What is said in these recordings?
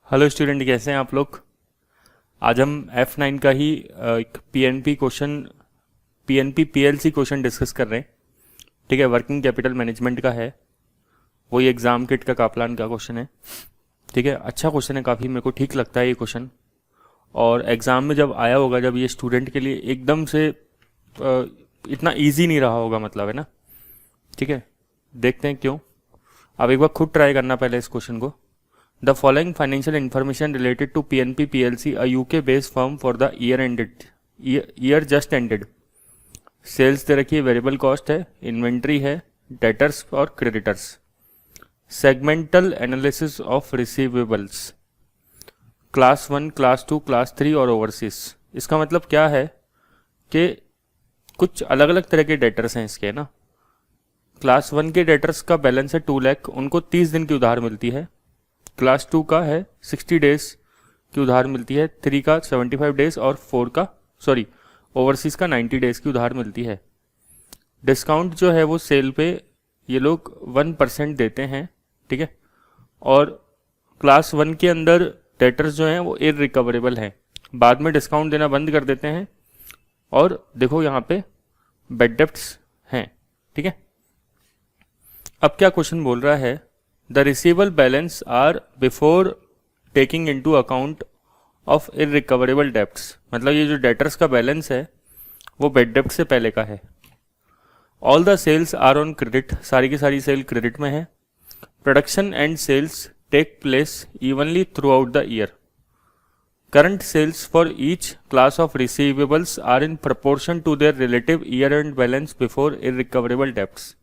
Hello student, कैसे हैं आप लोग। आज हम F9 का ही एक पीएनपी पीएलसी क्वेश्चन डिस्कस कर रहे हैं। ठीक है, वर्किंग कैपिटल मैनेजमेंट का है, वही एग्जाम किट का कापलान का क्वेश्चन है। ठीक है, अच्छा क्वेश्चन है, काफ़ी मेरे को ठीक लगता है ये क्वेश्चन। और एग्ज़ाम में जब आया होगा, जब ये स्टूडेंट के लिए एकदम से इतना ईजी नहीं रहा होगा, मतलब है ना। ठीक है, देखते हैं क्यों। आप एक बार खुद ट्राई करना पहले इस क्वेश्चन को। The following financial information related to PNP PLC, a UK-based firm for the year just ended. Sales दे रखी है, वेरिएबल कॉस्ट है, इन्वेंट्री है, डेटर्स और creditors. Segmental analysis of receivables, class 1, class 2, class 3 और ओवरसीज। इसका मतलब क्या है कि कुछ अलग अलग तरह के डेटर्स हैं इसके, ना। क्लास 1 के डेटर्स का बैलेंस है 2 लाख, उनको 30 दिन की उधार मिलती है। क्लास 2 का है 60 डेज की उधार मिलती है, 3 का 75 डेज और 4 का ओवरसीज का 90 डेज की उधार मिलती है। डिस्काउंट जो है वो सेल पे ये लोग 1% देते हैं। ठीक है, और क्लास 1 के अंदर डेटर्स जो हैं वो इररिकवरेबल हैं, बाद में डिस्काउंट देना बंद कर देते हैं। और देखो यहाँ पे बैड डेब्ट्स हैं। ठीक है, अब क्या क्वेश्चन बोल रहा है, the receivable balance are before taking into account of irrecoverable debts. मतलब ये जो डेटर्स का बैलेंस है वो बैड डेब्ट से पहले का है। All the sales are on credit, सारी की सारी सेल क्रेडिट में है। Production and sales take place evenly throughout the year. Current sales for each class of receivables are in proportion to their relative year end balance before irrecoverable debts.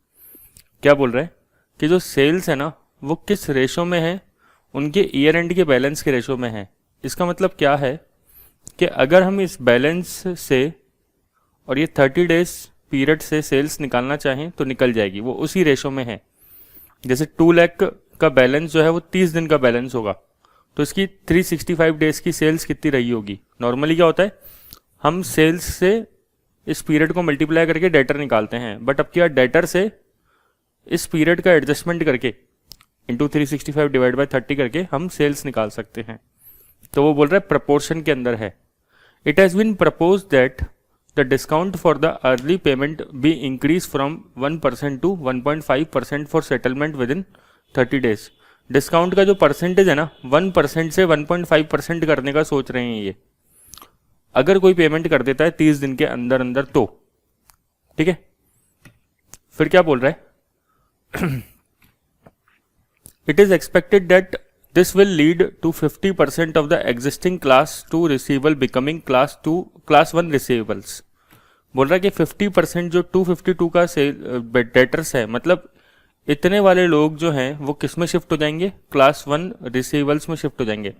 क्या बोल रहे हैं कि जो sales है ना वो किस रेशो में है, उनके ईयर एंड के बैलेंस के रेशो में है। इसका मतलब क्या है कि अगर हम इस बैलेंस से और ये 30 डेज पीरियड से सेल्स निकालना चाहें तो निकल जाएगी, वो उसी रेशो में है। जैसे 2 लाख का बैलेंस जो है वो 30 दिन का बैलेंस होगा, तो इसकी 365 डेज की सेल्स कितनी रही होगी। नॉर्मली क्या होता है, हम सेल्स से इस पीरियड को मल्टीप्लाई करके डेटर निकालते हैं, बट अब क्या, डेटर से इस पीरियड का एडजस्टमेंट करके इंटू 365 डिवाइड बाई 30 करके हम सेल्स निकाल सकते हैं। तो वो बोल रहा है प्रपोर्शन के अंदर है। It has been propose that the discount for the early payment be increase from 1% to 1.5% for settlement within 30 days. Discount का जो परसेंटेज है ना, 1% से 1.5% करने का सोच रहे हैं ये, अगर कोई पेमेंट कर देता है 30 दिन के अंदर अंदर तो। ठीक है, फिर क्या बोल रहा है, it is expected that this will lead to 50% of the existing class 2 receivable becoming class 1 receivables। बोल रहा है कि 50% जो 252 का डेटर्स है, मतलब इतने वाले लोग जो हैं वो किस में शिफ्ट हो जाएंगे, क्लास 1 रिसीवेबल्स में शिफ्ट हो जाएंगे।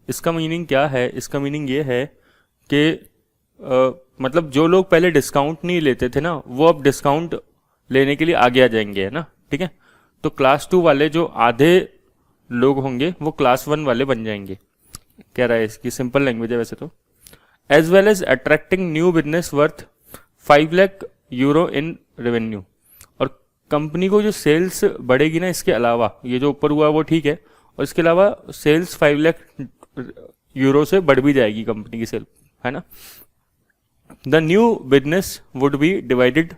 इसका मीनिंग क्या है, इसका मीनिंग ये है कि मतलब जो लोग पहले डिस्काउंट नहीं लेते थे ना, वो अब डिस्काउंट लेने के लिए आगे आ जाएंगे, है ना। ठीक है, तो क्लास 2 वाले जो आधे लोग होंगे वो क्लास 1 वाले बन जाएंगे। कह रहा है, इसकी सिंपल लैंग्वेज है वैसे तो। As well as attracting new business worth 5 lakh euro in revenue. और कंपनी को जो सेल्स बढ़ेगी ना, इसके अलावा ये जो ऊपर हुआ वो ठीक है, और इसके अलावा सेल्स 5 लाख यूरो से बढ़ भी जाएगी कंपनी की सेल, है ना। The new business would be divided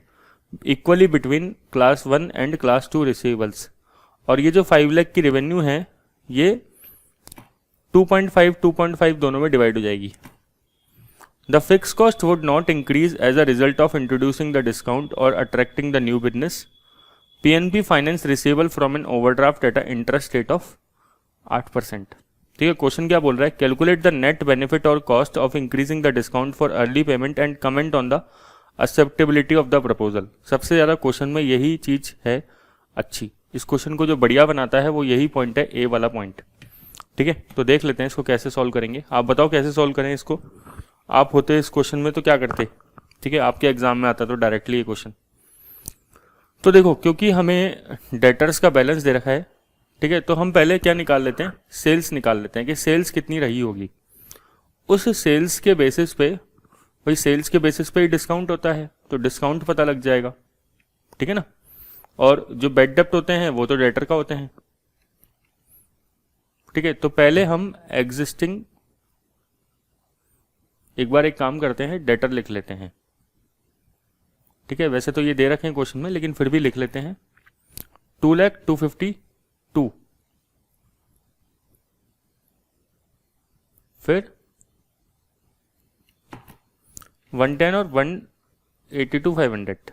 equally between class 1 and class 2 receivables. और ये जो 5 लाख की रेवेन्यू है ये 2.5 दोनों में डिवाइड हो जाएगी। The fix cost would not increase as a result of introducing the discount और attracting the new business. PNP finance receivable from an overdraft at a interest rate of 8%। ठीक है, क्वेश्चन क्या बोल रहा है, कैलकुलेट द नेट बेनिफिट और cost of increasing the discount for early payment and comment on the acceptability of the proposal. सबसे ज़्यादा question में यही चीज़ है अच्छी, इस क्वेश्चन को जो बढ़िया बनाता है वो यही पॉइंट है, ए वाला पॉइंट। ठीक है, तो देख लेते हैं इसको कैसे सॉल्व करेंगे। आप बताओ कैसे सॉल्व करें इसको, आप होते इस क्वेश्चन में तो क्या करते। ठीक है, आपके एग्जाम में आता तो डायरेक्टली ये क्वेश्चन। तो देखो, क्योंकि हमें डेटर्स का बैलेंस दे रखा है, ठीक है, तो हम पहले क्या निकाल लेते हैं, सेल्स निकाल लेते हैं कि सेल्स कितनी रही होगी। उस सेल्स के बेसिस पे, भाई सेल्स के बेसिस पे ही डिस्काउंट होता है, तो डिस्काउंट पता लग जाएगा। ठीक है ना, और जो बैड डेप्ट होते हैं वो तो डेटर का होते हैं। ठीक है, तो पहले हम एग्जिस्टिंग, एक बार एक काम करते हैं, डेटर लिख लेते हैं। ठीक है, वैसे तो ये दे रखे हैं क्वेश्चन में, लेकिन फिर भी लिख लेते हैं। 2,02,52, फिर 110 और 182,500।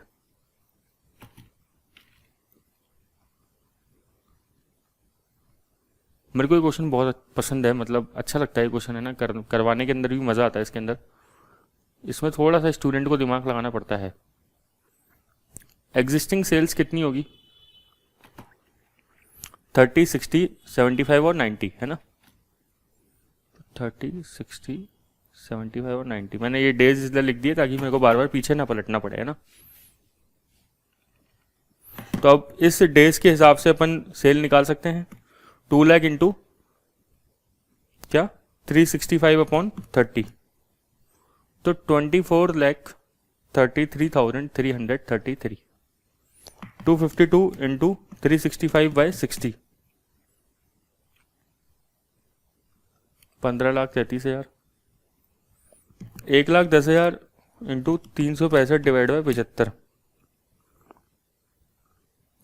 मेरे को ये क्वेश्चन बहुत पसंद है, मतलब अच्छा लगता है क्वेश्चन, है ना, करवाने के अंदर भी मज़ा आता है इसके अंदर। इसमें थोड़ा सा स्टूडेंट को दिमाग लगाना पड़ता है। एग्जिस्टिंग सेल्स कितनी होगी? 30, 60, 75 और 90, है ना। 30, 60, 75 और 90, मैंने ये डेज इसलिए लिख दिए ताकि मेरे को बार बार पीछे ना पलटना पड़े, है ना। तो अब इस डेज के हिसाब से अपन सेल निकाल सकते हैं। 2 लाख इंटू क्या 365/30, तो 24,33,333। 252 into 365/60, 15,33,000। 1,10,000 into 365 divide by 75,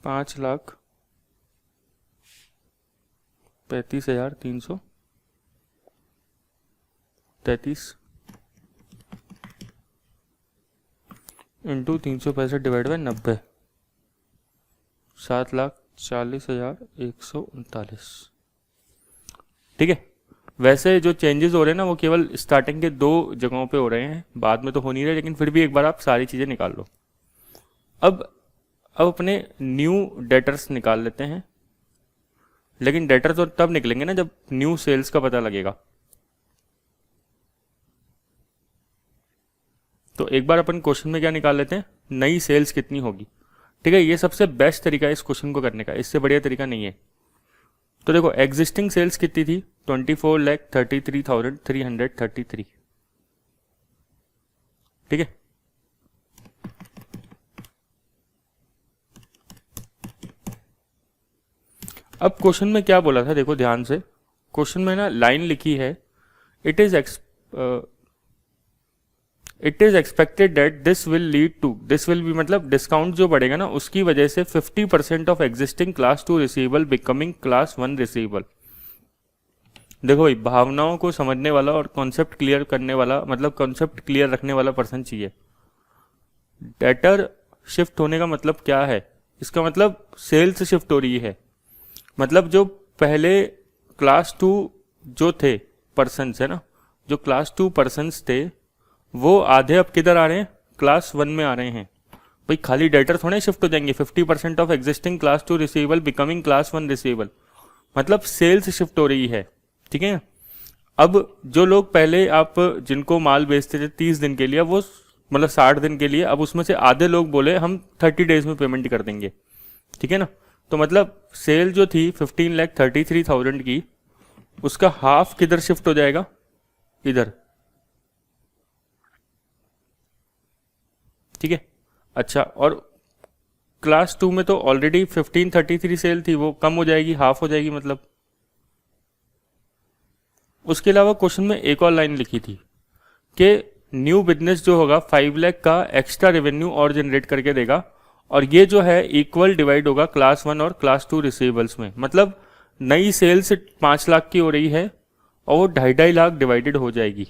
5,35,333 into 365 divide by 90, 7,40,139। ठीक है, वैसे जो चेंजेस हो रहे हैं ना वो केवल स्टार्टिंग के 2 जगहों पे हो रहे हैं, बाद में तो हो नहीं रहे, लेकिन फिर भी एक बार आप सारी चीज़ें निकाल लो। अब अपने न्यू डेटर्स निकाल लेते हैं, लेकिन डेटर तो तब निकलेंगे ना जब न्यू सेल्स का पता लगेगा। तो एक बार अपन क्वेश्चन में क्या निकाल लेते हैं, नई सेल्स कितनी होगी। ठीक है, ये सबसे बेस्ट तरीका है इस क्वेश्चन को करने का, इससे बढ़िया तरीका नहीं है। तो देखो एग्जिस्टिंग सेल्स कितनी थी, 24,33,333। ठीक है, अब क्वेश्चन में क्या बोला था, देखो ध्यान से। क्वेश्चन में ना लाइन लिखी है, it is expected that this will lead to, this will भी मतलब डिस्काउंट जो बढ़ेगा ना उसकी वजह से 50% of existing class 2 receivable becoming class 1 receivable. देखो भाई, भावनाओं को समझने वाला और कॉन्सेप्ट क्लियर करने वाला, मतलब कॉन्सेप्ट क्लियर रखने वाला पर्सन चाहिए। डेटर शिफ्ट होने का मतलब क्या है, इसका मतलब सेल्स शिफ्ट हो रही है। मतलब जो पहले क्लास 2 जो थे पर्सन्स, है ना, जो क्लास 2 पर्सन्स थे वो आधे अब किधर आ रहे हैं, क्लास 1 में आ रहे हैं। भाई खाली डेटर थोड़े शिफ्ट हो जाएंगे, 50% of existing class 2 receivable becoming class 1 receivable, मतलब सेल्स शिफ्ट हो रही है। ठीक है, अब जो लोग पहले आप जिनको माल बेचते थे 30 दिन के लिए, वो मतलब 60 दिन के लिए, अब उसमें से आधे लोग बोले हम 30 डेज में पेमेंट कर देंगे। ठीक है ना, तो मतलब सेल जो थी 15,33,000 की, उसका हाफ किधर शिफ्ट हो जाएगा, इधर। ठीक है, अच्छा, और क्लास 2 में तो ऑलरेडी 1533 सेल थी, वो कम हो जाएगी, हाफ हो जाएगी मतलब। उसके अलावा क्वेश्चन में एक और लाइन लिखी थी कि न्यू बिजनेस जो होगा 5 लाख का एक्स्ट्रा रेवेन्यू और जनरेट करके देगा, और ये जो है इक्वल डिवाइड होगा क्लास 1 और क्लास 2 रिसीवेबल्स में। मतलब नई सेल्स 5 लाख की हो रही है और वो 2.5 लाख डिवाइडेड हो जाएगी।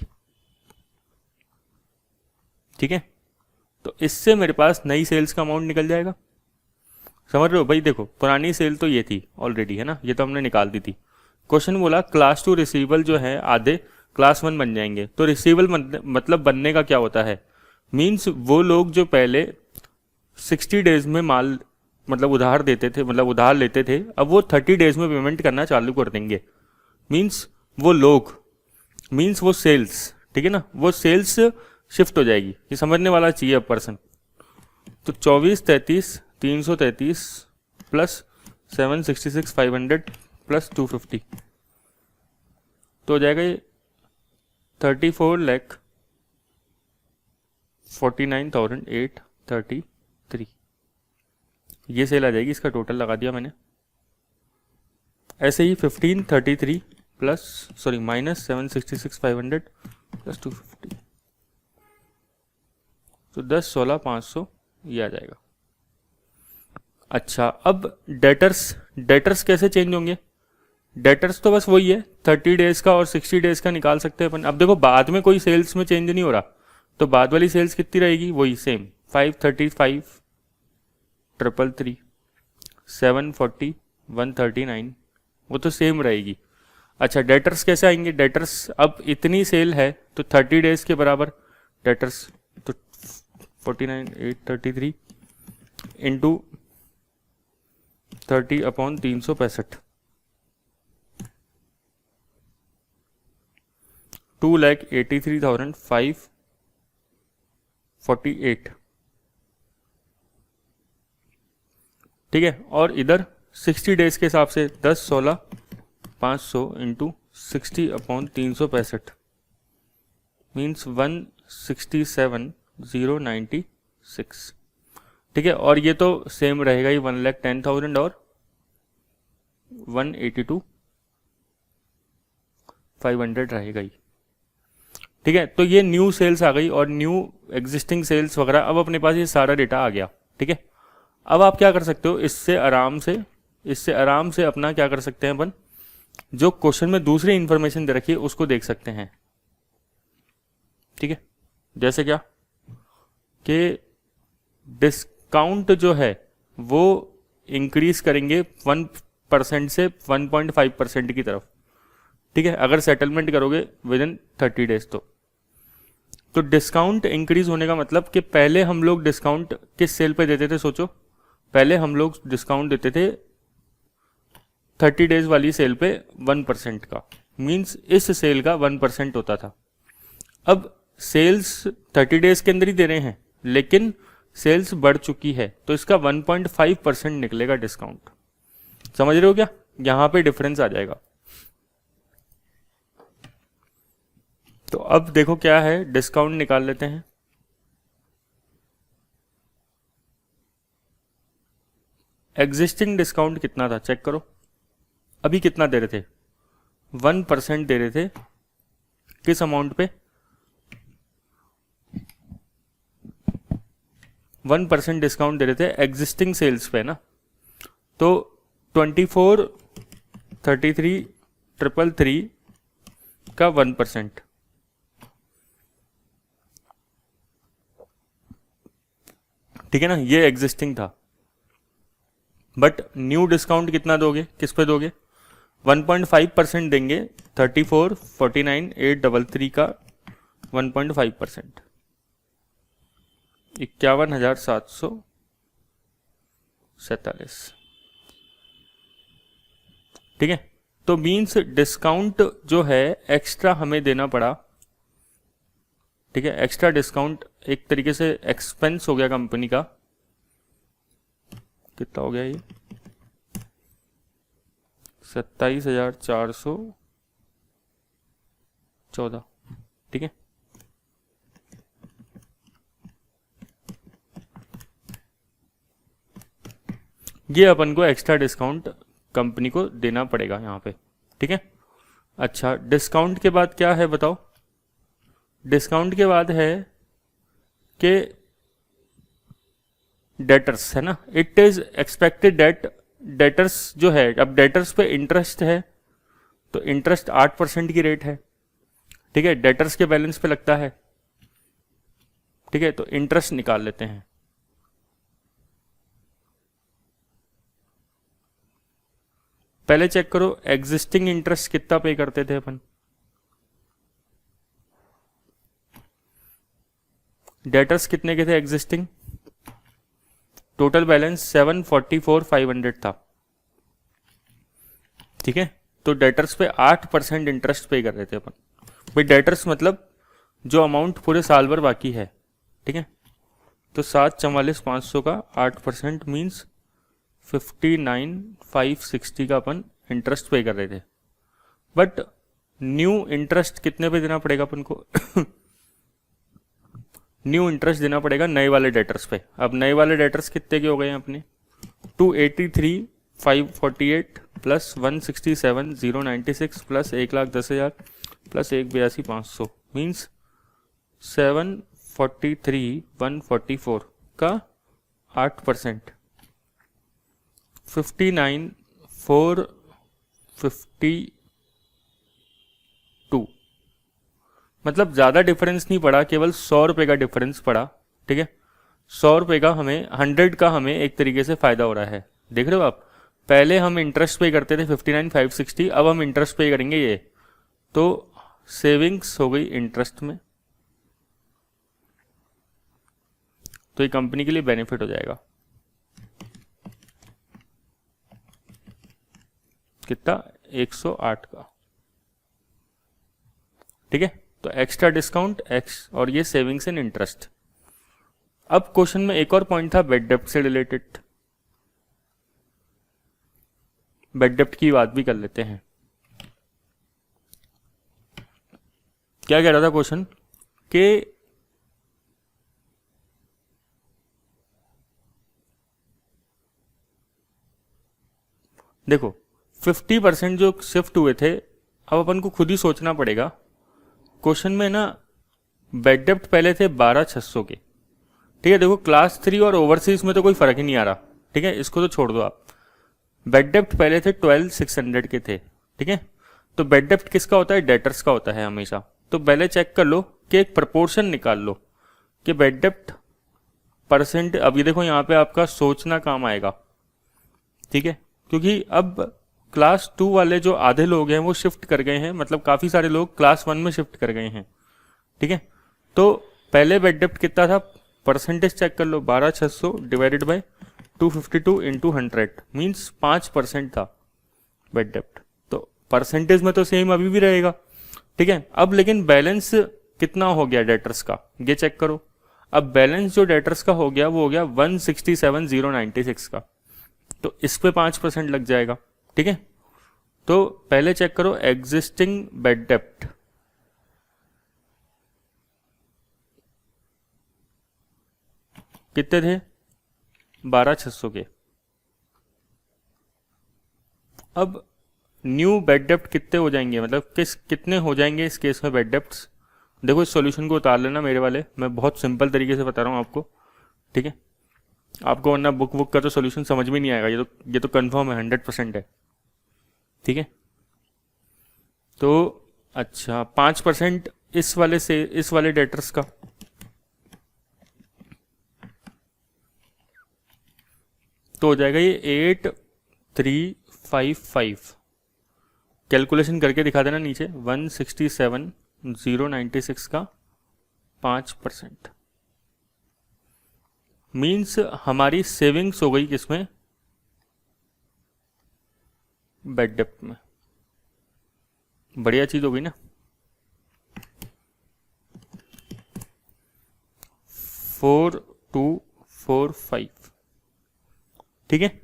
ठीक है, तो इससे मेरे पास नई सेल्स का अमाउंट निकल जाएगा। समझ रहे हो भाई, देखो पुरानी सेल तो ये थी ऑलरेडी, है ना, ये तो हमने निकाल दी थी। क्वेश्चन बोला क्लास 2 रिसीवेबल जो है आधे क्लास 1 बन जाएंगे। तो रिसीवेबल मतलब बनने का क्या होता है, मीन्स वो लोग जो पहले 60 डेज में माल मतलब उधार देते थे, मतलब उधार लेते थे, अब वो 30 डेज में पेमेंट करना चालू कर देंगे। मीन्स वो लोग, मीन्स वो सेल्स, ठीक है ना, वो सेल्स शिफ्ट हो जाएगी। ये समझने वाला चाहिए अब पर्सन। तो 24,33,333 प्लस 766,500 प्लस 250, तो हो जाएगा ये 34,49,833। ये सेल आ जाएगी, इसका टोटल लगा दिया मैंने। ऐसे ही 1533 प्लस सॉरी माइनस 766,500 प्लस 250, तो 10, 16, 500 ये आ जाएगा। अच्छा, अब डेटर्स कैसे चेंज होंगे? डेटर्स तो बस वही है, 30 डेज का और 60 डेज का निकाल सकते हैं अपन। अब देखो बाद में कोई सेल्स में चेंज नहीं हो रहा, तो बाद वाली सेल्स कितनी रहेगी? वही सेम 535, 333, 740, 139, वो तो सेम रहेगी। अच्छा, डेटर्स कैसे आएंगे? डेटर्स अब इतनी सेल है तो 30 डेज के बराबर डेटर्स, तो 49,833 इंटू 30/365, 2,83,548, ठीक है। और इधर 60 डेज के हिसाब से 10, 16, 500 इंटू 60/365 मीन्स 167,096, ठीक है। और ये तो सेम रहेगा ही, 1,10,000 और 182,500 रहेगा ही, ठीक है। तो ये न्यू सेल्स आ गई और न्यू एग्जिस्टिंग सेल्स वगैरह, अब अपने पास ये सारा डेटा आ गया, ठीक है। अब आप क्या कर सकते हो, इससे आराम से अपना क्या कर सकते हैं अपन, जो क्वेश्चन में दूसरी इंफॉर्मेशन दे रखी है उसको देख सकते हैं, ठीक है। जैसे क्या कि डिस्काउंट जो है वो इंक्रीज करेंगे 1% से 1.5% की तरफ, ठीक है, अगर सेटलमेंट करोगे विद इन 30 डेज। तो डिस्काउंट इंक्रीज होने का मतलब कि पहले हम लोग डिस्काउंट किस सेल पे देते थे? सोचो, पहले हम लोग डिस्काउंट देते थे 30 डेज वाली सेल पे 1% का, मींस इस सेल का 1% होता था। अब सेल्स 30 डेज के अंदर ही दे रहे हैं, लेकिन सेल्स बढ़ चुकी है, तो इसका 1.5% निकलेगा डिस्काउंट। समझ रहे हो क्या? यहां पे डिफरेंस आ जाएगा। तो अब देखो क्या है, डिस्काउंट निकाल लेते हैं। एग्जिस्टिंग डिस्काउंट कितना था चेक करो, अभी कितना दे रहे थे? 1% दे रहे थे, किस अमाउंट पे? 1% डिस्काउंट दे रहे थे एग्जिस्टिंग सेल्स पे ना। तो 24, 33, 333 का 1%, ठीक है ना, ये एग्जिस्टिंग था। बट न्यू डिस्काउंट कितना दोगे, किस पे दोगे? 1.5% देंगे, 34, 49, 833 का 1.5%, 51,747, ठीक है। तो मीन्स डिस्काउंट जो है एक्स्ट्रा हमें देना पड़ा, ठीक है। एक्स्ट्रा डिस्काउंट एक तरीके से एक्सपेंस हो गया कंपनी का। कितना हो गया ये? 27,414, ठीक है। ये अपन को एक्स्ट्रा डिस्काउंट कंपनी को देना पड़ेगा यहाँ पे, ठीक है। अच्छा, डिस्काउंट के बाद क्या है बताओ? डिस्काउंट के बाद है कि डेटर्स है ना, it is expected debt. Debtors जो है, अब डेटर्स पे इंटरेस्ट है, तो इंटरेस्ट 8% की रेट है, ठीक है, डेटर्स के बैलेंस पे लगता है, ठीक है। तो इंटरेस्ट निकाल लेते हैं। पहले चेक करो एग्जिस्टिंग इंटरेस्ट कितना पे करते थे अपन। डेटर्स कितने के थे एग्जिस्टिंग? टोटल बैलेंस 744,500 था, ठीक है। तो डेटर्स पे 8% इंटरेस्ट पे कर रहे थे अपन। भाई डेटर्स मतलब जो अमाउंट पूरे साल भर बाकी है, ठीक है। तो 744,500 का 8% मीन्स 59,560 का अपन इंटरेस्ट पे कर रहे थे। बट न्यू इंटरेस्ट कितने पे देना पड़ेगा अपन को? न्यू इंटरेस्ट देना पड़ेगा नए वाले डेटर्स पे। अब नए वाले डेटर्स कितने के हो गए हैं अपने? 283, 548 प्लस 167,096 प्लस 1,10,000 प्लस 1,82,500 मीन्स 743,144 का 8%, 59,452। मतलब ज़्यादा डिफरेंस नहीं पड़ा, केवल 100 रुपये का डिफरेंस पड़ा। ठीक है, 100 रुपये का हमें 100 का हमें एक तरीके से फ़ायदा हो रहा है। देख रहे हो आप, पहले हम इंटरेस्ट पे करते थे 59,560, अब हम इंटरेस्ट पे करेंगे ये, तो सेविंग्स हो गई इंटरेस्ट में, तो ये कंपनी के लिए बेनिफिट हो जाएगा। कितना? 108 का। ठीक है, तो एक्स्ट्रा डिस्काउंट एक्स और ये सेविंग्स इन इंटरेस्ट। अब क्वेश्चन में एक और पॉइंट था बेड डेप्ट से रिलेटेड, बेड डेप्ट की बात भी कर लेते हैं। क्या कह रहा था क्वेश्चन कि देखो 50% जो शिफ्ट हुए थे, अब अपन को खुद ही सोचना पड़ेगा। क्वेश्चन में ना बेड डेप्ट पहले थे 12,600 के। ठीक है, देखो क्लास 3 और ओवरसीज में तो कोई फर्क ही नहीं आ रहा। ठीक है, इसको तो छोड़ दो आप। बेड डेप्ट पहले थे 12,600 के थे। ठीक है, तो बेड डेप्ट किसका होता है? डेटर्स का होता है हमेशा। तो पहले चेक कर लो कि एक प्रपोर्शन निकाल लो कि बेड डेप्ट परसेंट। अब ये देखो यहाँ पे आपका सोचना काम आएगा। ठीक है, क्योंकि अब क्लास 2 वाले जो आधे लोग हैं वो शिफ्ट कर गए हैं, मतलब काफ़ी सारे लोग क्लास 1 में शिफ्ट कर गए हैं। ठीक है, तो पहले बेड डेप्ट कितना था? परसेंटेज चेक कर लो, 12,600 डिवाइडेड बाय 252 इंटू 100 मीन्स 5% था बेड डेप्ट। तो परसेंटेज में तो सेम अभी भी रहेगा। ठीक है, अब लेकिन बैलेंस कितना हो गया डेटर्स का, ये चेक करो। अब बैलेंस जो डेटर्स का हो गया वो हो गया 167,096 का, तो इस पे 5% लग जाएगा। ठीक है, तो पहले चेक करो एग्जिस्टिंग बेड डेप्ट। कितने थे? 12,600 के। अब न्यू बेड डेप्ट कितने हो जाएंगे, मतलब कितने हो जाएंगे इस केस में बेड डेप्ट्स? देखो इस सॉल्यूशन को उतार लेना मेरे वाले, मैं बहुत सिंपल तरीके से बता रहा हूँ आपको। ठीक है, आपको वरना बुक का तो सॉल्यूशन समझ में नहीं आएगा, ये तो कंफर्म है, 100% है। ठीक है, तो अच्छा 5% इस वाले से, इस वाले डेटर्स का, तो हो जाएगा ये 8,355। कैलकुलेशन करके दिखा देना नीचे, 167,096 का 5% मीन्स हमारी सेविंग्स हो गई किसमें? बेड डेप्ट में। बढ़िया चीज हो गई ना। 4,245। ठीक है,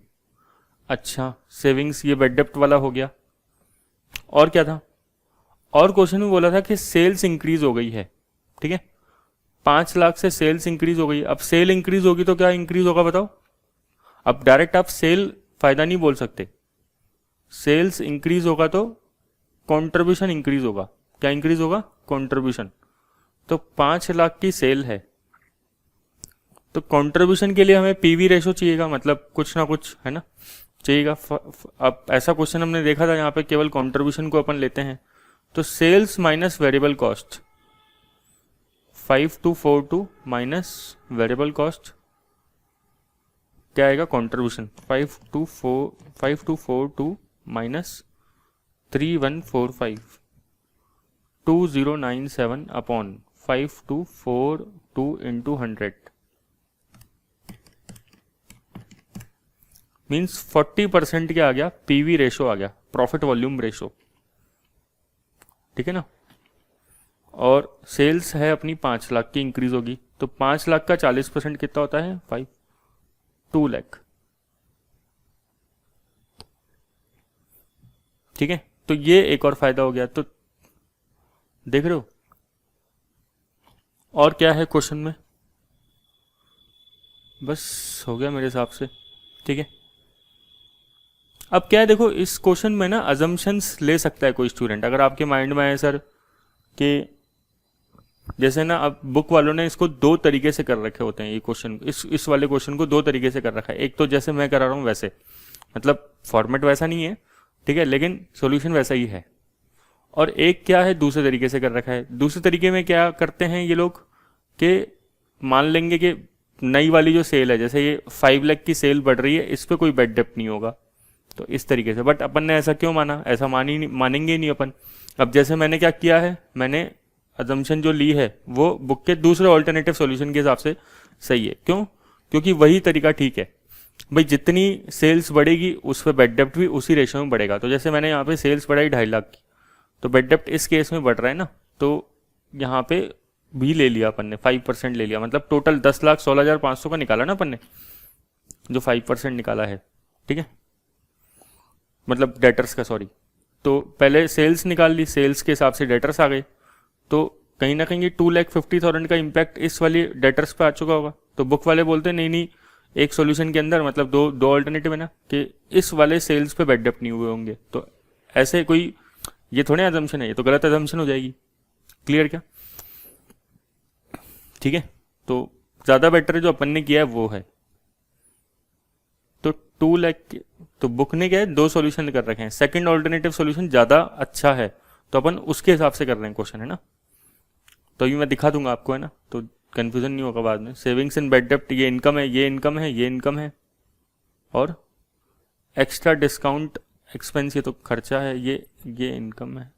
अच्छा सेविंग्स ये बेड डेप्ट वाला हो गया। और क्या था? और क्वेश्चन में बोला था कि सेल्स इंक्रीज हो गई है। ठीक है, 5 लाख से सेल्स इंक्रीज हो गई। अब सेल इंक्रीज होगी तो क्या इंक्रीज होगा बताओ? अब डायरेक्ट आप सेल फायदा नहीं बोल सकते, सेल्स इंक्रीज होगा तो कंट्रीब्यूशन इंक्रीज होगा। क्या इंक्रीज होगा? कंट्रीब्यूशन। तो 5 लाख की सेल है, तो कंट्रीब्यूशन के लिए हमें पीवी रेशो चाहिएगा, मतलब कुछ ना कुछ है ना चाहिएगा। अब ऐसा क्वेश्चन हमने देखा था यहाँ पे केवल कंट्रीब्यूशन को अपन लेते हैं, तो sales minus variable cost, 5242 minus variable cost क्या आएगा? Contribution 5242 minus 3145 2097 upon 5242 into 100 means 40% क्या आ गया? पीवी रेशो आ गया, प्रॉफिट वॉल्यूम रेशो। ठीक है ना, और सेल्स है अपनी 5 लाख की इंक्रीज होगी, तो 5 लाख का 40% कितना होता है? 2 लाख। ठीक है, तो ये एक और फायदा हो गया। तो देख रहे हो, और क्या है क्वेश्चन में? बस हो गया मेरे हिसाब से। ठीक है, अब क्या है, देखो इस क्वेश्चन में ना अजम्पशंस ले सकता है कोई स्टूडेंट। अगर आपके माइंड में है सर कि जैसे ना, अब बुक वालों ने इसको दो तरीके से कर रखे होते हैं, ये क्वेश्चन इस वाले क्वेश्चन को दो तरीके से कर रखा है। एक तो जैसे मैं करा रहा हूँ वैसे, मतलब फॉर्मेट वैसा नहीं है, ठीक है, लेकिन सॉल्यूशन वैसा ही है। और एक क्या है, दूसरे तरीके से कर रखा है। दूसरे तरीके में क्या करते हैं ये लोग कि मान लेंगे कि नई वाली जो सेल है, जैसे ये 5 लाख की सेल बढ़ रही है, इस पर कोई बेड डेप्ट नहीं होगा, तो इस तरीके से। बट अपन ने ऐसा क्यों माना, ऐसा मानेंगे ही नहीं अपन। अब जैसे मैंने क्या किया है, मैंने अजम्पशन जो ली है वो बुक के दूसरे ऑल्टरनेटिव सॉल्यूशन के हिसाब से सही है। क्यों? क्योंकि वही तरीका ठीक है भाई, जितनी सेल्स बढ़ेगी उस पर बेड डेप्ट भी उसी रेशो में बढ़ेगा। तो जैसे मैंने यहाँ पे सेल्स बढ़ाई 2.5 लाख की, तो बेड डेप्ट इस केस में बढ़ रहा है ना, तो यहाँ पे भी ले लिया अपन ने, 5% ले लिया, मतलब टोटल 10,16,500 का निकाला ना अपन ने, जो 5% निकाला है, ठीक है, मतलब डेटर्स का, सॉरी। तो पहले सेल्स निकाल ली, सेल्स के हिसाब से डेटर्स आ गए, तो कहीं ना कहीं 2,50,000 का इम्पैक्ट इस वाली डेटर्स पे आ चुका होगा। तो बुक वाले बोलते हैं नहीं नहीं, एक सॉल्यूशन के अंदर मतलब दो ऑल्टरनेटिव है ना, कि इस वाले सेल्स पे बेड डेप्ट नहीं हुए होंगे। तो ऐसे कोई, ये थोड़े अजम्पशन है, ये तो गलत अजम्पशन हो जाएगी। क्लियर क्या? ठीक है, तो ज़्यादा बेटर जो अपन ने किया है वो है। तो 2 लाख, तो बुक ने क्या है, दो सॉल्यूशन कर रखे हैं, सेकंड ऑल्टरनेटिव सॉल्यूशन ज़्यादा अच्छा है, तो अपन उसके हिसाब से कर रहे हैं क्वेश्चन, है ना। तो अभी मैं दिखा दूंगा आपको, है ना, तो कंफ्यूजन नहीं होगा बाद में। सेविंग्स इन बेड डेप्ट, ये इनकम है, ये इनकम है, ये इनकम है, और एक्स्ट्रा डिस्काउंट एक्सपेंस ये तो खर्चा है, ये इनकम है।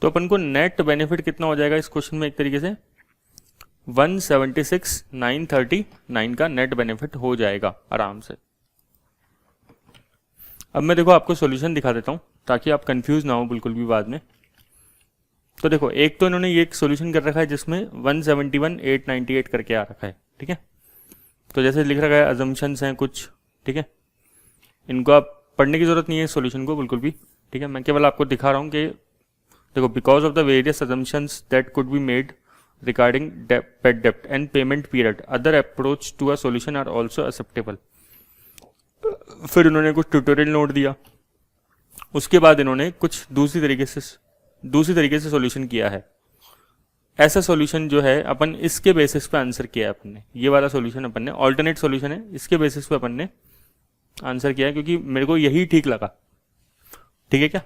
तो अपन को नेट बेनिफिट कितना हो जाएगा इस क्वेश्चन में, एक तरीके से 176,939 का नेट बेनिफिट हो जाएगा आराम से। अब मैं देखो आपको सॉल्यूशन दिखा देता हूं ताकि आप कंफ्यूज ना हो बिल्कुल भी बाद में। तो देखो, एक तो इन्होंने ये एक सॉल्यूशन कर रखा है जिसमें 171,898 करके आ रखा है, ठीक है। तो जैसे लिख रखा है अजम्पशंस हैं कुछ, ठीक है, इनको आप पढ़ने की जरूरत नहीं है सॉल्यूशन को बिल्कुल भी, ठीक है। मैं केवल आपको दिखा रहा हूँ कि देखो, because of the various assumptions that could be made regarding bad डेप्ट and payment period, other approach to a solution are also acceptable. फिर इन्होंने कुछ ट्यूटोरियल नोट दिया, उसके बाद इन्होंने कुछ दूसरी तरीके से सॉल्यूशन किया है। ऐसा सॉल्यूशन जो है अपन इसके बेसिस पे आंसर किया है अपन ने, ये वाला सॉल्यूशन अपन ने, ऑल्टरनेट सॉल्यूशन है, इसके बेसिस पे अपन ने आंसर किया है, क्योंकि मेरे को यही ठीक लगा, ठीक है क्या।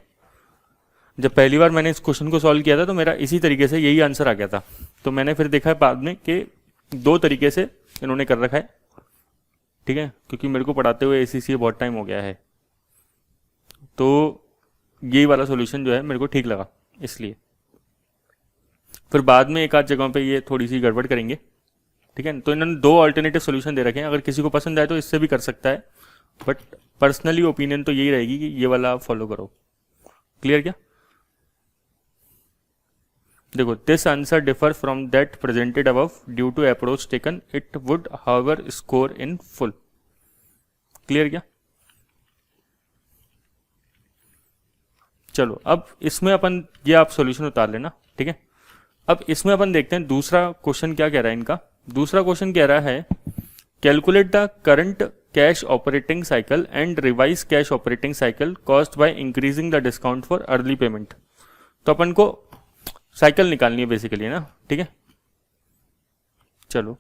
जब पहली बार मैंने इस क्वेश्चन को सॉल्व किया था तो मेरा इसी तरीके से यही आंसर आ गया था। तो मैंने फिर देखा है बाद में कि दो तरीके से इन्होंने कर रखा है, ठीक है, क्योंकि मेरे को पढ़ाते हुए ACCA बहुत टाइम हो गया है, तो यही वाला सॉल्यूशन जो है मेरे को ठीक लगा, इसलिए। फिर बाद में एक आध जगहों पे ये थोड़ी सी गड़बड़ करेंगे, ठीक है। तो इन्होंने दो ऑल्टरनेटिव सॉल्यूशन दे रखे हैं, अगर किसी को पसंद आए तो इससे भी कर सकता है, बट पर्सनली ओपिनियन तो यही रहेगी कि ये वाला फॉलो करो। क्लियर क्या? देखो, this answer differ from that presented above due to approach taken, it would however score in full. Clear क्या? चलो, अब इसमें अपन ये आप सॉल्यूशन उतार लेना, ठीक है। अब इसमें अपन देखते हैं दूसरा क्वेश्चन क्या कह रहा है इनका। दूसरा क्वेश्चन कह रहा है calculate the current cash operating cycle and revise cash operating cycle cost by increasing the discount for early payment. तो अपन को साइकिल निकालनी है बेसिकली, है ना, ठीक है। चलो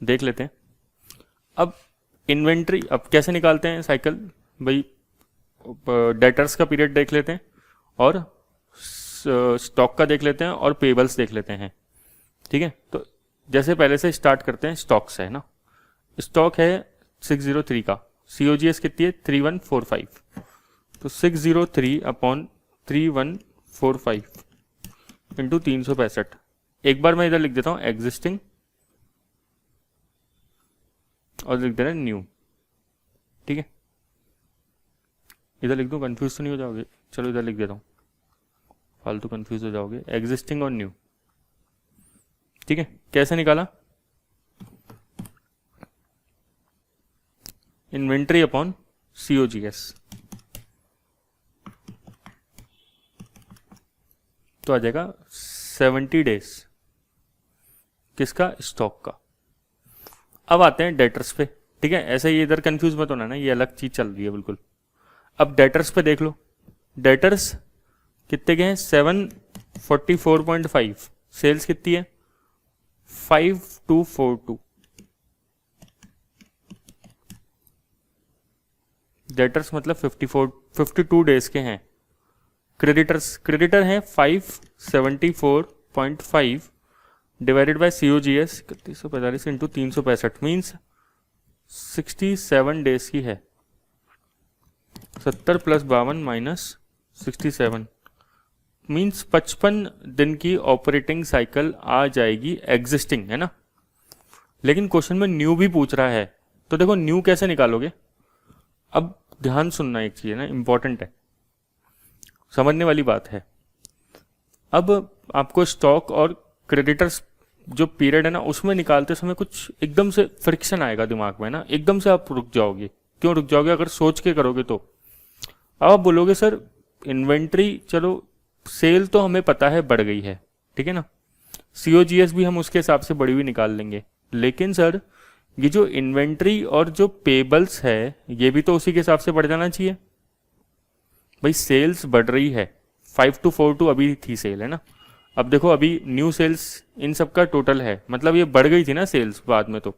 देख लेते हैं। अब इन्वेंट्री, अब कैसे निकालते हैं साइकिल भाई, डेटर्स का पीरियड देख लेते हैं और स्टॉक का देख लेते हैं और पेबल्स देख लेते हैं, ठीक है। तो जैसे पहले से स्टार्ट करते हैं, स्टॉक से, है ना। स्टॉक है 603 का, COGS कितनी है 3145, तो 603 अपॉन 3145 इंटू 365। एक बार मैं इधर लिख देता हूं एग्जिस्टिंग और लिख देना न्यू, ठीक है। इधर लिख दूं, कंफ्यूज तो नहीं हो जाओगे? चलो इधर लिख देता हूं, फालतू कंफ्यूज हो जाओगे। एग्जिस्टिंग और न्यू, ठीक है। कैसे निकाला? इन्वेंट्री अपॉन COGS, तो आ जाएगा 70 डेज किसका, स्टॉक का। अब आते हैं डेटर्स पे, ठीक है। ऐसे ही इधर कंफ्यूज मत होना ना, ये अलग चीज चल रही है बिल्कुल। अब डेटर्स पे देख लो, डेटर्स कितने के हैं, 744.5, सेल्स कितनी है 5242, डेटर्स मतलब 52 डेज के हैं। क्रेडिटर्स, क्रेडिटर हैं 574.5 divided by COGS 3145 into 365 means 67 days की है। 70 + 52 माइनस 67 मीन्स 55 दिन की ऑपरेटिंग साइकिल आ जाएगी एग्जिस्टिंग, है ना। लेकिन क्वेश्चन में न्यू भी पूछ रहा है, तो देखो न्यू कैसे निकालोगे। अब ध्यान सुनना, एक चीज है ना इंपॉर्टेंट है, समझने वाली बात है। अब आपको स्टॉक और क्रेडिटर्स जो पीरियड है ना, उसमें निकालते समय कुछ एकदम से फ्रिक्शन आएगा दिमाग में ना, एकदम से आप रुक जाओगे। क्यों रुक जाओगे, अगर सोच के करोगे तो। अब आप बोलोगे सर इन्वेंट्री, चलो सेल तो हमें पता है बढ़ गई है, ठीक है ना, COGS भी हम उसके हिसाब से बढ़ी हुई निकाल लेंगे, लेकिन सर ये जो इन्वेंट्री और जो पेबल्स है ये भी तो उसी के हिसाब से बढ़ जाना चाहिए। भाई सेल्स बढ़ रही है, 5242 अभी थी सेल, है ना। अब देखो अभी न्यू सेल्स इन सब का टोटल है, मतलब ये बढ़ गई थी ना सेल्स बाद में, तो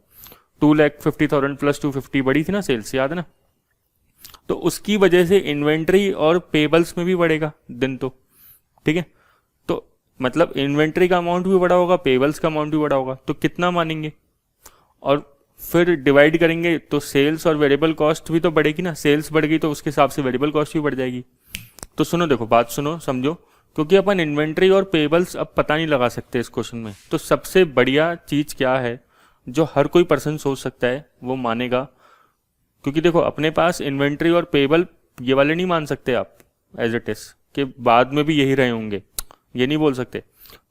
2,50,000 + 250 बढ़ी थी ना सेल्स, याद है ना। तो उसकी वजह से इन्वेंट्री और पेबल्स में भी बढ़ेगा दिन, तो ठीक है। तो मतलब इन्वेंट्री का अमाउंट भी बढ़ा होगा, पेबल्स का अमाउंट भी बढ़ा होगा, तो कितना मानेंगे। और फिर डिवाइड करेंगे तो सेल्स और वेरिएबल कॉस्ट भी तो बढ़ेगी ना, सेल्स बढ़ गई तो उसके हिसाब से वेरिएबल कॉस्ट भी बढ़ जाएगी। तो सुनो, देखो बात सुनो, समझो, क्योंकि अपन इन्वेंट्री और पेबल्स अब पता नहीं लगा सकते इस क्वेश्चन में। तो सबसे बढ़िया चीज क्या है जो हर कोई पर्सन सोच सकता है वो मानेगा, क्योंकि देखो अपने पास इन्वेंट्री और पेबल ये वाले नहीं मान सकते आप एज इट इज, कि बाद में भी यही रहे होंगे, ये नहीं बोल सकते।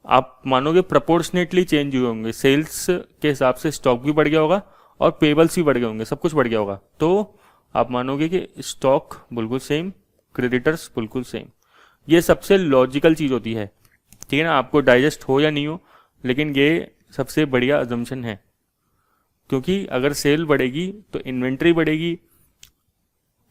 आप मानोगे प्रोपोर्शनेटली चेंज हुए होंगे, सेल्स के हिसाब से स्टॉक भी बढ़ गया होगा और पेबल्स भी बढ़ गए होंगे, सब कुछ बढ़ गया होगा, तो आप मानोगे कि स्टॉक बिल्कुल सेम, क्रेडिटर्स बिल्कुल सेम। ये सबसे लॉजिकल चीज होती है, ठीक है ना, आपको डाइजेस्ट हो या नहीं हो, लेकिन ये सबसे बढ़िया अजम्पशन है। क्योंकि अगर सेल बढ़ेगी तो इन्वेंट्री बढ़ेगी,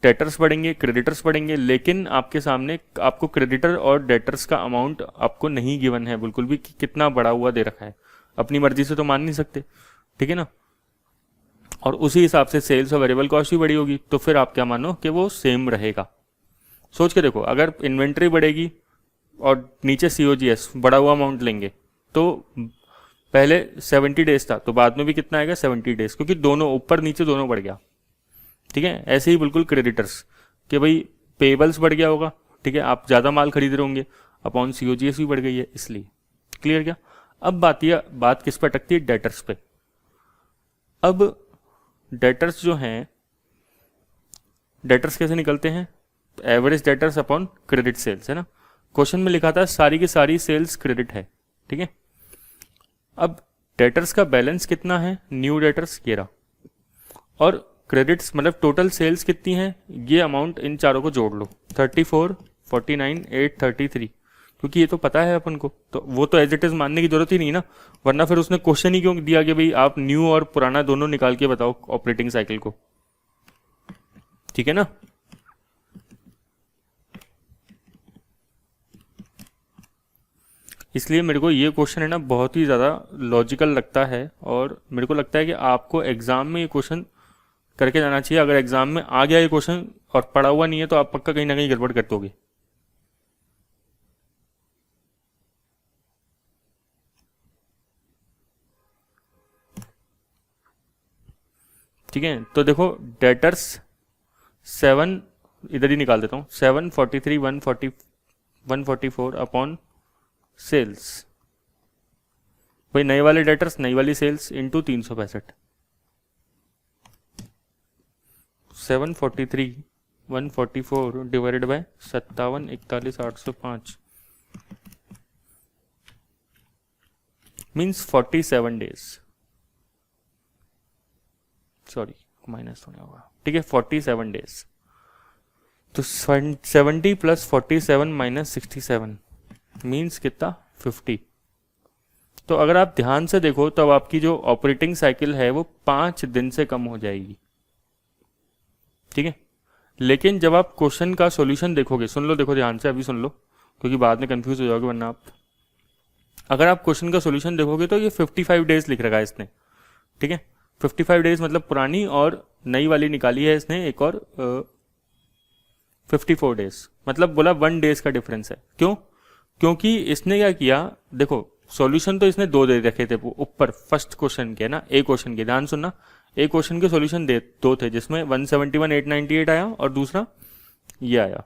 डेटर्स बढ़ेंगे, क्रेडिटर्स बढ़ेंगे, लेकिन आपके सामने आपको क्रेडिटर और डेटर्स का अमाउंट आपको नहीं गिवन है बिल्कुल भी कि कितना बढ़ा हुआ दे रखा है, अपनी मर्जी से तो मान नहीं सकते, ठीक है ना। और उसी हिसाब से सेल्स और वेरिएबल कॉस्ट भी बढ़ी होगी, तो फिर आप क्या मानो कि वो सेम रहेगा। सोच के देखो, अगर इन्वेंट्री बढ़ेगी और नीचे COGS बढ़ा हुआ अमाउंट लेंगे, तो पहले 70 डेज था तो बाद में भी कितना आएगा 70 डेज, क्योंकि दोनों ऊपर नीचे दोनों बढ़ गया, ठीक है। ऐसे ही बिल्कुल क्रेडिटर्स कि भाई पेबल्स बढ़ गया होगा, ठीक है, आप ज़्यादा माल खरीद रहे होंगे, अपॉन COGS भी बढ़ गई है, इसलिए। क्लियर क्या। अब बात किस पर अटकती है, डेटर्स पे। अब डेटर्स जो हैं, डेटर्स कैसे निकलते हैं, average debtors upon credit sales, है ना। क्वेश्चन में लिखा था सारी की सारी सेल्स क्रेडिट है, ठीक है। अब डेटर्स का बैलेंस कितना है, न्यू डेटर्स 11, और क्रेडिट्स मतलब टोटल सेल्स कितनी है, ये अमाउंट इन चारों को जोड़ लो, 34, 49, 833, क्योंकि ये तो पता है अपन को, तो वो तो एज इट इज मानने की जरूरत ही नहीं ना, वरना फिर उसने क्वेश्चन ही क्यों दिया कि भाई आप न्यू और पुराना दोनों निकाल के बताओ ऑपरेटिंग साइकिल को, ठीक है ना। इसलिए मेरे को ये क्वेश्चन है ना बहुत ही ज़्यादा लॉजिकल लगता है, और मेरे को लगता है कि आपको एग्जाम में ये क्वेश्चन करके जाना चाहिए। अगर एग्जाम में आ गया ये क्वेश्चन और पढ़ा हुआ नहीं है तो आप पक्का कहीं ना कहीं गड़बड़ करते होगे। ठीक है, तो देखो डेटर्स 7, इधर ही निकाल देता हूँ, 743, 144 अपॉन सेल्स, भाई नए वाले डेटर्स नई वाली sales into 365, 743, 144 divided by 57, 41, 805 means 47 days, sorry minus होने होगा, ठीक है, 47 डेज। तो 70 प्लस 47 माइनस 67 मीन्स कितना, 50। तो अगर आप ध्यान से देखो तब आपकी जो ऑपरेटिंग साइकिल है वो 5 दिन से कम हो जाएगी, ठीक है। लेकिन जब आप क्वेश्चन का सॉल्यूशन देखोगे, सुन लो, देखो ध्यान से, अभी सुन लो क्योंकि बाद में कंफ्यूज हो जाओगे वरना आप। अगर आप क्वेश्चन का सॉल्यूशन देखोगे तो ये 55 डेज लिख रखा है इसने, ठीक है। 55 डेज मतलब पुरानी और नई वाली निकाली है इसने एक और 54 डेज, मतलब बोला 1 डेज का डिफरेंस है। क्यों? क्योंकि इसने क्या किया, देखो सॉल्यूशन तो इसने 2 दे रखे थे ऊपर फर्स्ट क्वेश्चन के ना, ए क्वेश्चन के, ध्यान सुनना, एक क्वेश्चन के सॉल्यूशन 2 थे जिसमें 171,898 आया और दूसरा ये आया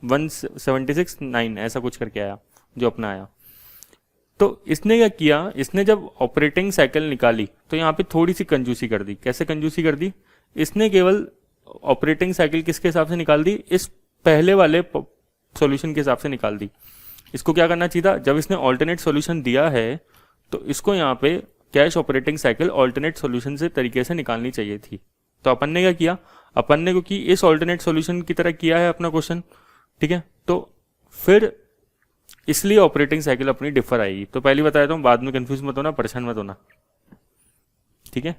176,9 ऐसा कुछ करके आया जो अपना आया। तो इसने क्या किया, इसने जब ऑपरेटिंग साइकिल निकाली तो यहाँ पे थोड़ी सी कंजूसी कर दी। कैसे कंजूसी कर दी? इसने केवल ऑपरेटिंग साइकिल किसके हिसाब से निकाल दी, इस पहले वाले सॉल्यूशन के हिसाब से निकाल दी। इसको क्या करना चाहिए था, जब इसने ऑल्टरनेट सॉल्यूशन दिया है तो इसको यहाँ पे cash operating cycle alternate solution से तरीके से निकालनी चाहिए थी। तो अपन ने क्या किया, अपन ने क्योंकि इस ऑल्टरनेट सॉल्यूशन की तरह किया है अपना क्वेश्चन, ठीक है, तो फिर इसलिए ऑपरेटिंग साइकिल अपनी डिफर आएगी। तो पहले बता देता हूँ, बाद में कंफ्यूज मत होना, परेशान मत होना, ठीक है।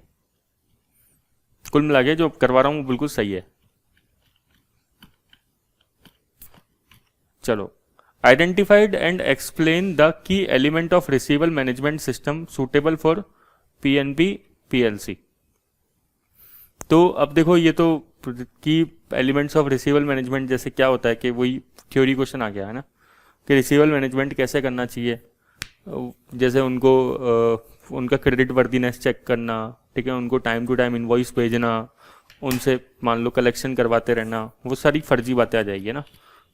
कुल मिला के जो करवा रहा हूँ वो बिल्कुल सही है। चलो, identified and explain the key element of receivable management system suitable for PNP PLC. तो अब देखो ये तो की एलिमेंट्स ऑफ रिसीवेबल मैनेजमेंट जैसे क्या होता है कि वही थ्योरी क्वेश्चन आ गया है ना, कि रिसीवेबल मैनेजमेंट कैसे करना चाहिए, जैसे उनको उनका क्रेडिट वर्दीनेस चेक करना, ठीक है, उनको टाइम टू टाइम इनवॉइस भेजना, उनसे मान लो कलेक्शन करवाते रहना, वो सारी फर्जी बातें आ जाएगी ना।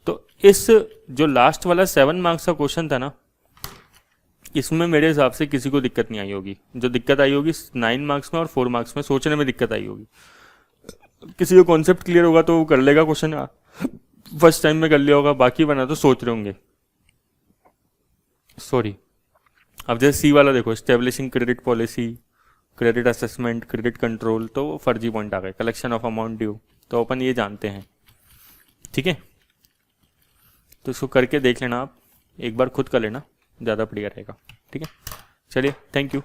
तो इस जो लास्ट वाला 7 मार्क्स का क्वेश्चन था ना, इसमें मेरे हिसाब से किसी को दिक्कत नहीं आई होगी। जो दिक्कत आई होगी 9 मार्क्स में और 4 मार्क्स में सोचने में दिक्कत आई होगी। किसी को कॉन्सेप्ट क्लियर होगा तो वो कर लेगा क्वेश्चन, फर्स्ट टाइम में कर लिया होगा, बाकी बना तो सोच रहे होंगे। सॉरी, अब जैसे सी वाला देखो, establishing credit policy, credit assessment, credit control, तो वो फर्जी पॉइंट आ गए, कलेक्शन ऑफ अमाउंट ड्यू, तो अपन ये जानते हैं, ठीक है। तो इसको करके देख लेना आप, एक बार खुद कर लेना, ज़्यादा बढ़िया रहेगा, ठीक है। चलिए, थैंक यू।